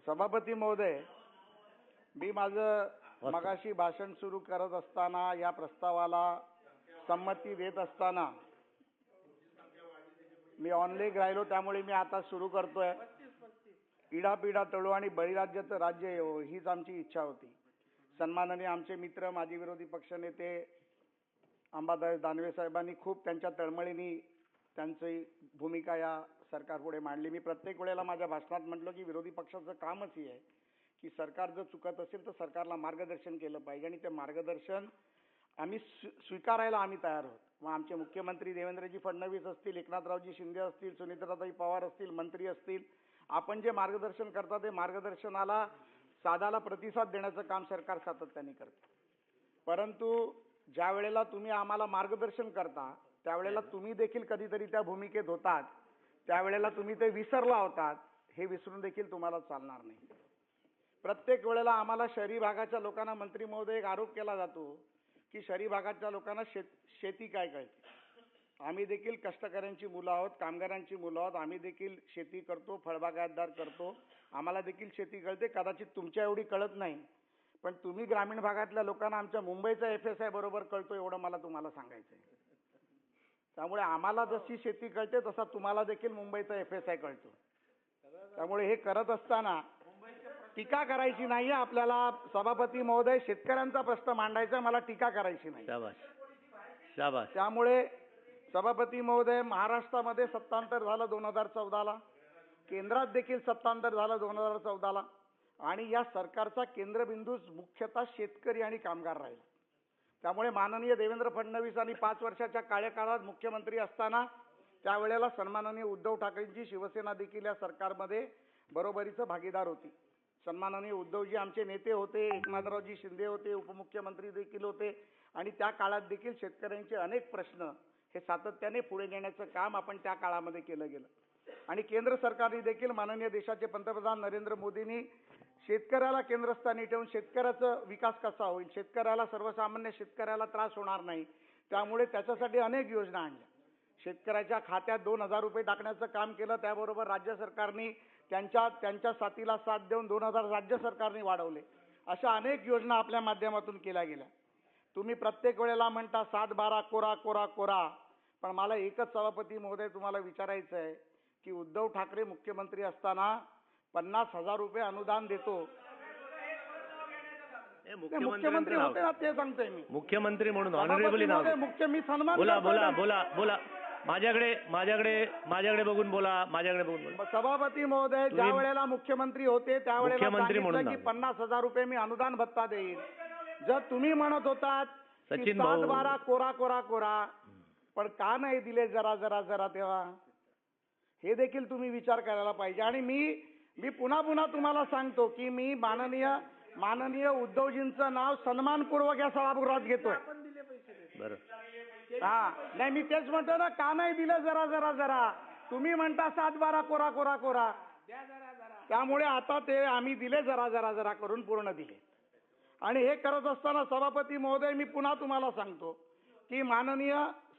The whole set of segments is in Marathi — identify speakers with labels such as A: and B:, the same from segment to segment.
A: सभापती महोदय, मी माझं मगाशी भाषण सुरू करत असताना या प्रस्तावाला संमती देत असताना मी ऑनलेग राहिलो, त्यामुळे मी आता सुरू करतोय. इडापिडा तळू आणि बळीराज्याचं राज्य येवो हीच आमची इच्छा होती. सन्माननीय आमचे मित्र माजी विरोधी पक्षनेते अंबादास दानवे साहेबांनी खूप त्यांच्या तळमळीने त्यांची भूमिका या सरकारपुढे मांडली. मी प्रत्येक वेळेला माझ्या भाषणात म्हटलं की विरोधी पक्षाचं कामच हे आहे की सरकार जर चुकत असेल तर सरकारला मार्गदर्शन केलं पाहिजे आणि ते मार्गदर्शन आम्ही स्वीकारायला आम्ही तयार आहोत. मग आमचे मुख्यमंत्री देवेंद्रजी फडणवीस असतील, एकनाथरावजी शिंदे असतील, सुनीताताई पवार असतील, मंत्री असतील, आपण जे मार्गदर्शन करता ते मार्गदर्शनाला साधाला प्रतिसाद देण्याचं काम सरकार सातत्याने करते. परंतु ज्या वेळेला तुम्ही आम्हाला मार्गदर्शन करता त्यावेळेला तुम्ही देखील कधीतरी त्या भूमिकेत होतात, त्यावेळेला तुम्ही ते विसरला होतात, हे विसरून देखील तुम्हाला चालणार नाही. प्रत्येक वेळेला आम्हाला शहरी भागाच्या लोकांना मंत्री महोदय एक आरोप केला जातो की शहरी भागाच्या लोकांना शेती काय कळते. आम्ही देखील कष्टकऱ्यांची मुलं आहोत, कामगारांची मुलं आहोत, आम्ही देखील शेती करतो, फळबागायतदार करतो, आम्हाला देखील शेती कळते. कदाचित तुमच्या एवढी कळत नाही, पण तुम्ही ग्रामीण भागातल्या लोकांना आमच्या मुंबईचा FSI बरोबर कळतो एवढं मला तुम्हाला सांगायचं आहे. त्यामुळे आम्हाला जशी शेती कळते तसा तुम्हाला देखील मुंबईचा FSI कळतो. त्यामुळे हे करत असताना टीका करायची नाही. आपल्याला सभापती महोदय शेतकऱ्यांचा प्रश्न मांडायचा, मला टीका करायची नाही.
B: शाबास.
A: त्यामुळे सभापती महोदय, महाराष्ट्रामध्ये सत्तांतर झालं 2014ला, केंद्रात देखील सत्तांतर झालं 2014ला आणि या सरकारचा केंद्रबिंदू मुख्यतः शेतकरी आणि कामगार राहील. त्यामुळे माननीय देवेंद्र फडणवीसांनी 5 वर्षाच्या कार्यकाळात मुख्यमंत्री असताना त्यावेळेला सन्माननीय उद्धव ठाकरेंची शिवसेना देखील या सरकारमध्ये बरोबरीचं भागीदार होती. सन्माननीय उद्धवजी आमचे नेते होते, एकनाथरावजी शिंदे होते, उपमुख्यमंत्री देखील होते आणि त्या काळात देखील शेतकऱ्यांचे अनेक प्रश्न हे सातत्याने पुढे नेण्याचं काम आपण त्या काळामध्ये केलं गेलं. आणि केंद्र सरकारने देखील माननीय देशाचे पंतप्रधान नरेंद्र मोदींनी शेतकऱ्याला केंद्रस्थानी ठेवून शेतकऱ्याचा विकास कसा होईल, शेतकऱ्याला सर्वसामान्य शेतकऱ्याला त्रास होणार नाही, त्यामुळे त्याच्यासाठी अनेक योजना आणल्या. शेतकऱ्याच्या खात्यात 2000 रुपये टाकण्याचं काम केलं. त्याबरोबर राज्य सरकारने त्यांच्या साथीला साथ देऊन 2000 राज्य सरकारने वाढवले. अशा अनेक योजना आपल्या माध्यमातून केल्या गेल्या. तुम्ही प्रत्येक वेळेला म्हणता 7-12 कोरा कोरा कोरा, पण मला एकच सभापती महोदय तुम्हाला विचारायचं आहे की उद्धव ठाकरे मुख्यमंत्री असताना 50,000 रुपये अनुदान देतो. मुख्यमंत्री होते ना, ते सांगतोय मी.
B: मुख्यमंत्री म्हणून ऑनरेबल नाव
A: मुख्य मी सन्मान.
B: बोला बोला बोला बोला माझ्याकडे बघून बोला, माझ्याकडे बघून बोला.
A: सभापती महोदय, ज्या वेळेला मुख्यमंत्री होते त्यावेळेला सांगितलं की 50,000 रुपये मी अनुदान भत्ता देईन. जर तुम्ही म्हणत होतात 7-12 कोरा कोरा कोरा, पण का नाही दिले जरा जरा जरा, तेव्हा हे देखील तुम्ही विचार करायला पाहिजे. आणि मी पुन्हा तुम्हाला सांगतो की मी माननीय उद्धवजींचं नाव सन्मानपूर्वक या सभागृहात घेतोय.
B: बरं.
A: हा, नाही मी तेच म्हणतो ना, का नाही दिलं जरा जरा जरा. तुम्ही म्हणता 7-12 कोरा कोरा कोरा, त्यामुळे आता ते आम्ही दिले जरा जरा जरा करून पूर्ण दिले. आणि हे करत असताना सभापती महोदय, मी पुन्हा तुम्हाला सांगतो की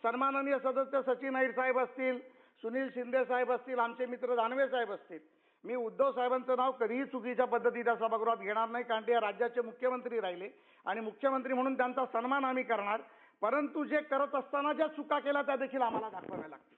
A: सन्माननीय सदस्य सचिन अहिर साहेब असतील, सुनील शिंदे साहेब असतील, आमचे मित्र दानवे साहेब असतील, मी उद्धव साहेबांचं नाव कधीही चुकीच्या पद्धतीच्या सभागृहात घेणार नाही, कारण ते या राज्याचे मुख्यमंत्री राहिले आणि मुख्यमंत्री म्हणून त्यांचा सन्मान आम्ही करणार. परंतु जे करत असताना ज्या चुका केल्या त्या देखील आम्हाला दाखवाव्या लागतील.